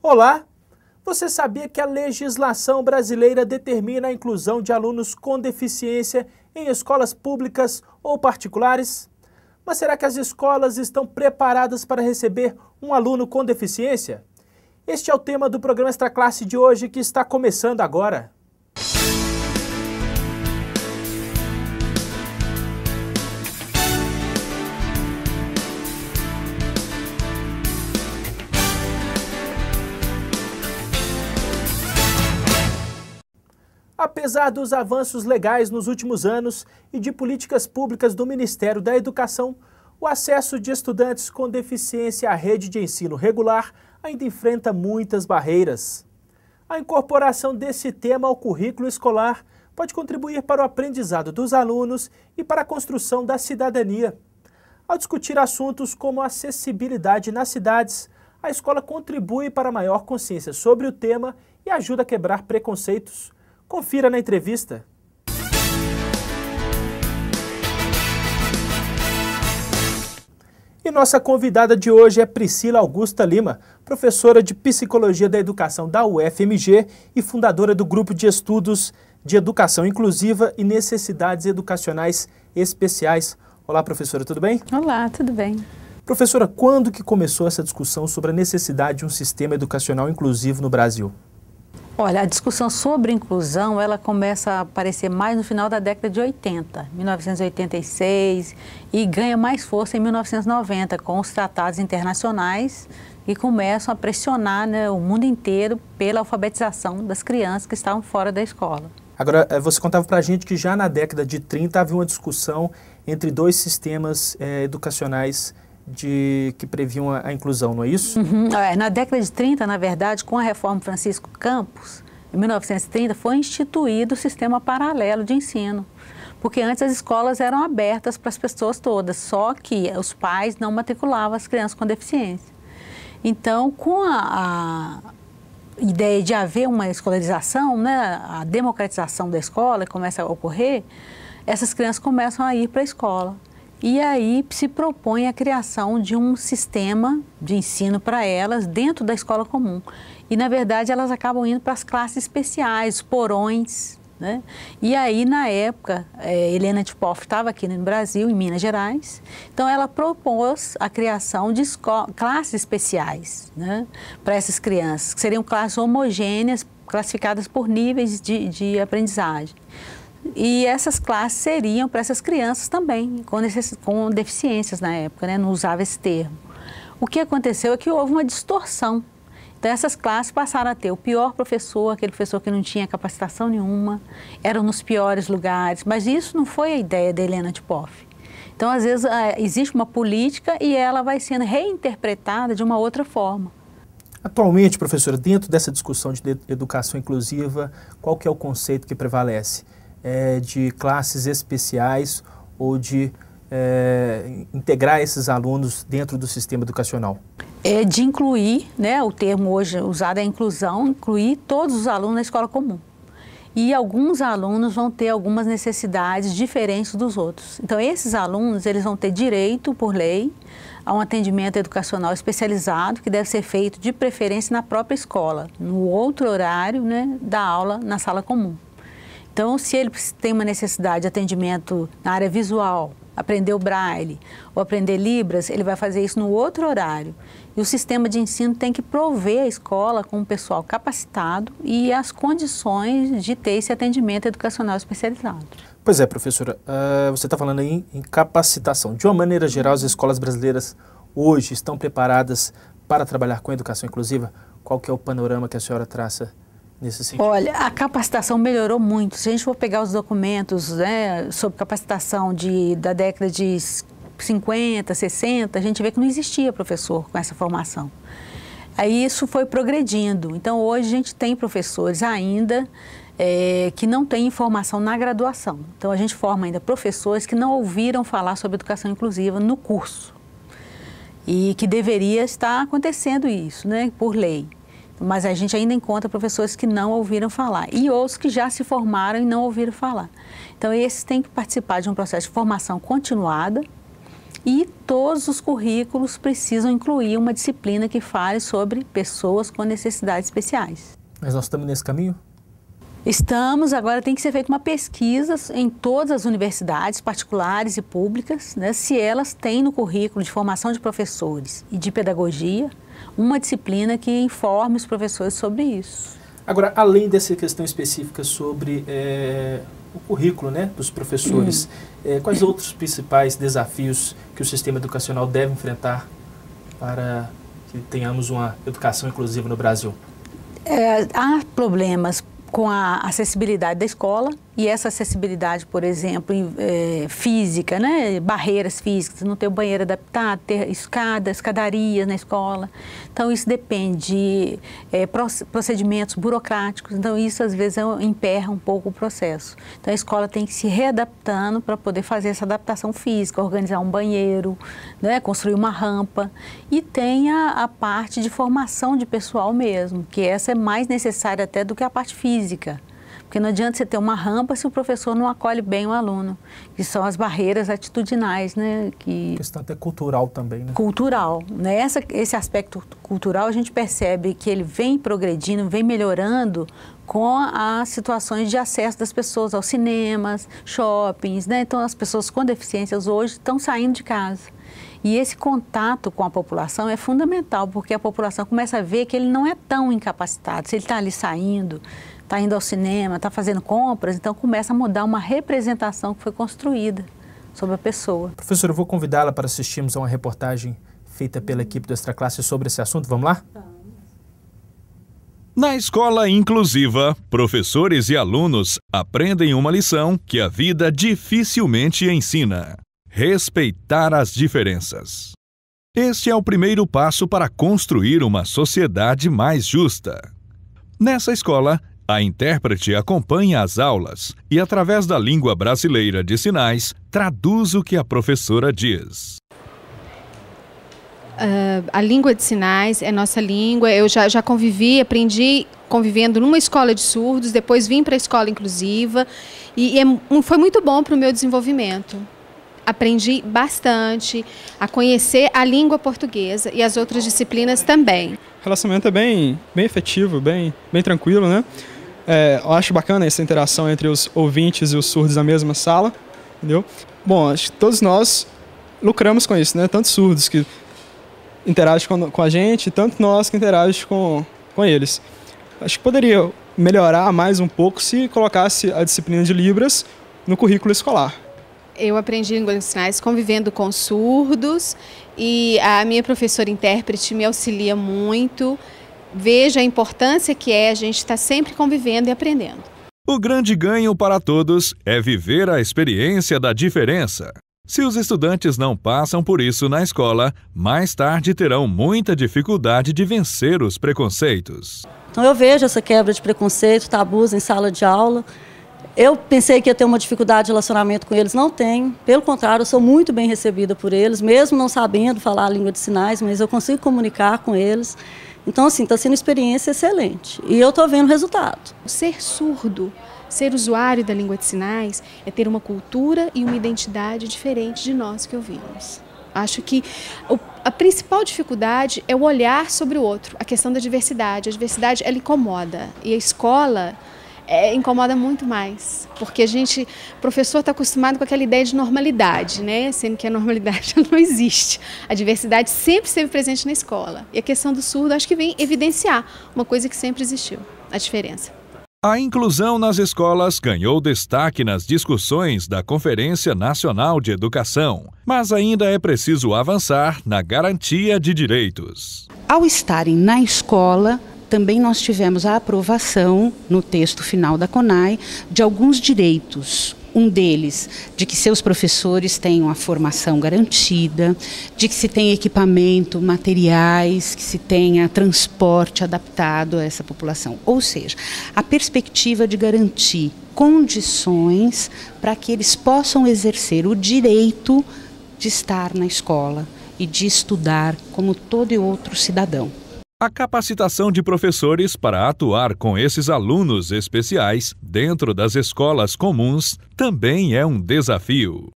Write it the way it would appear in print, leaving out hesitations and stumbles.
Olá! Você sabia que a legislação brasileira determina a inclusão de alunos com deficiência em escolas públicas ou particulares? Mas será que as escolas estão preparadas para receber um aluno com deficiência? Este é o tema do programa Extra Classe de hoje, que está começando agora. Apesar dos avanços legais nos últimos anos e de políticas públicas do Ministério da Educação, o acesso de estudantes com deficiência à rede de ensino regular ainda enfrenta muitas barreiras. A incorporação desse tema ao currículo escolar pode contribuir para o aprendizado dos alunos e para a construção da cidadania. Ao discutir assuntos como acessibilidade nas cidades, a escola contribui para a maior consciência sobre o tema e ajuda a quebrar preconceitos. Confira na entrevista. E nossa convidada de hoje é Priscila Augusta Lima, professora de Psicologia da Educação da UFMG e fundadora do Grupo de Estudos de Educação Inclusiva e Necessidades Educacionais Especiais. Olá, professora, tudo bem? Olá, tudo bem. Professora, quando que começou essa discussão sobre a necessidade de um sistema educacional inclusivo no Brasil? Olha, a discussão sobre inclusão, ela começa a aparecer mais no final da década de 80, 1986, e ganha mais força em 1990, com os tratados internacionais que começam a pressionar, né, o mundo inteiro pela alfabetização das crianças que estavam fora da escola. Agora, você contava pra gente que já na década de 30 havia uma discussão entre dois sistemas educacionais que previam a inclusão, não é isso? Na década de 30, na verdade, com a reforma Francisco Campos, em 1930, foi instituído o sistema paralelo de ensino, porque antes as escolas eram abertas para as pessoas todas, só que os pais não matriculavam as crianças com deficiência. Então, com a ideia de haver uma escolarização, né, a democratização da escola começa a ocorrer, essas crianças começam a ir para a escola. E aí se propõe a criação de um sistema de ensino para elas dentro da escola comum. E, na verdade, elas acabam indo para as classes especiais, porões, né? E aí, na época, Helena de Poff estava aqui no Brasil, em Minas Gerais, então ela propôs a criação de classes especiais, né, para essas crianças, que seriam classes homogêneas, classificadas por níveis de aprendizagem. E essas classes seriam para essas crianças também, com deficiências na época, né? Não usava esse termo. O que aconteceu é que houve uma distorção. Então, essas classes passaram a ter o pior professor, aquele professor que não tinha capacitação nenhuma, eram nos piores lugares, mas isso não foi a ideia da Helena de Poff. Então, às vezes, existe uma política e ela vai sendo reinterpretada de uma outra forma. Atualmente, professora, dentro dessa discussão de educação inclusiva, qual que é o conceito que prevalece? De classes especiais ou de integrar esses alunos dentro do sistema educacional? É de incluir, né, o termo hoje usado é inclusão, incluir todos os alunos na escola comum. E alguns alunos vão ter algumas necessidades diferentes dos outros. Então, esses alunos, eles vão ter direito, por lei, a um atendimento educacional especializado, que deve ser feito de preferência na própria escola, no outro horário, né, da aula na sala comum. Então, se ele tem uma necessidade de atendimento na área visual, aprender o braille ou aprender libras, ele vai fazer isso no outro horário. E o sistema de ensino tem que prover a escola com um pessoal capacitado e as condições de ter esse atendimento educacional especializado. Pois é, professora, você está falando aí em capacitação. De uma maneira geral, as escolas brasileiras hoje estão preparadas para trabalhar com educação inclusiva? Qual que é o panorama que a senhora traça nesse sentido? Olha, a capacitação melhorou muito. Se a gente for pegar os documentos, né, sobre capacitação da década de 50, 60, a gente vê que não existia professor com essa formação. Aí isso foi progredindo. Então, hoje a gente tem professores ainda que não têm formação na graduação. Então, a gente forma ainda professores que não ouviram falar sobre educação inclusiva no curso. E que deveria estar acontecendo isso, né, por lei. Mas a gente ainda encontra professores que não ouviram falar e outros que já se formaram e não ouviram falar. Então, esses têm que participar de um processo de formação continuada E todos os currículos precisam incluir uma disciplina que fale sobre pessoas com necessidades especiais. Mas nós estamos nesse caminho? Estamos, agora tem que ser feita uma pesquisa em todas as universidades, particulares e públicas, né, se elas têm no currículo de formação de professores e de pedagogia uma disciplina que informe os professores sobre isso. Agora, além dessa questão específica sobre o currículo, né, dos professores, quais outros principais desafios que o sistema educacional deve enfrentar para que tenhamos uma educação inclusiva no Brasil? Há problemas com a acessibilidade da escola, e essa acessibilidade, por exemplo, física, né? Barreiras físicas, não ter o banheiro adaptado, ter escadarias na escola. Então, isso depende de procedimentos burocráticos, então isso às vezes emperra um pouco o processo. Então, a escola tem que se readaptando para poder fazer essa adaptação física, organizar um banheiro, né? Construir uma rampa, e tem a parte de formação de pessoal mesmo, que essa é mais necessária até do que a parte física. Porque não adianta você ter uma rampa se o professor não acolhe bem o aluno, que são as barreiras atitudinais, né? Questão até cultural também, né? Cultural, né? Esse aspecto cultural a gente percebe que ele vem progredindo, vem melhorando com as situações de acesso das pessoas aos cinemas, shoppings, né? Então as pessoas com deficiências hoje estão saindo de casa. E esse contato com a população é fundamental, porque a população começa a ver que ele não é tão incapacitado. Se ele está ali saindo, está indo ao cinema, está fazendo compras, então começa a mudar uma representação que foi construída sobre a pessoa. Professora, eu vou convidá-la para assistirmos a uma reportagem feita pela equipe do Extra Classe sobre esse assunto. Vamos lá? Na escola inclusiva, professores e alunos aprendem uma lição que a vida dificilmente ensina: respeitar as diferenças. Este é o primeiro passo para construir uma sociedade mais justa. Nessa escola, a intérprete acompanha as aulas e, através da língua brasileira de sinais, traduz o que a professora diz. A língua de sinais é nossa língua. Eu já aprendi convivendo numa escola de surdos, depois vim para a escola inclusiva e foi muito bom para o meu desenvolvimento. Aprendi bastante a conhecer a língua portuguesa e as outras disciplinas também. O relacionamento é bem efetivo, bem tranquilo, né? Eu acho bacana essa interação entre os ouvintes e os surdos na mesma sala, entendeu? Bom, acho que todos nós lucramos com isso, né? Tanto surdos que interagem com a gente, tanto nós que interagimos com eles. Acho que poderia melhorar mais um pouco se colocasse a disciplina de Libras no currículo escolar. Eu aprendi língua de sinais convivendo com surdos e a minha professora intérprete me auxilia muito. Vejo a importância que é a gente estar sempre convivendo e aprendendo. O grande ganho para todos é viver a experiência da diferença. Se os estudantes não passam por isso na escola, mais tarde terão muita dificuldade de vencer os preconceitos. Então eu vejo essa quebra de preconceito, tabus em sala de aula. Eu pensei que ia ter uma dificuldade de relacionamento com eles, não tenho. Pelo contrário, eu sou muito bem recebida por eles, mesmo não sabendo falar a língua de sinais, mas eu consigo comunicar com eles. Então, assim, está sendo uma experiência excelente. E eu estou vendo o resultado. Ser surdo, ser usuário da língua de sinais, é ter uma cultura e uma identidade diferente de nós que ouvimos. Acho que a principal dificuldade é o olhar sobre o outro, a questão da diversidade. A diversidade, ela incomoda. E a escola incomoda muito mais, porque o professor está acostumado com aquela ideia de normalidade, né? Sendo que a normalidade não existe. A diversidade sempre esteve presente na escola. E a questão do surdo, acho que vem evidenciar uma coisa que sempre existiu, a diferença. A inclusão nas escolas ganhou destaque nas discussões da Conferência Nacional de Educação, mas ainda é preciso avançar na garantia de direitos. Ao estarem na escola, também nós tivemos a aprovação, no texto final da CONAI, de alguns direitos. Um deles, de que seus professores tenham a formação garantida, de que se tenha equipamento, materiais, que se tenha transporte adaptado a essa população. Ou seja, a perspectiva de garantir condições para que eles possam exercer o direito de estar na escola e de estudar como todo outro cidadão. A capacitação de professores para atuar com esses alunos especiais dentro das escolas comuns também é um desafio.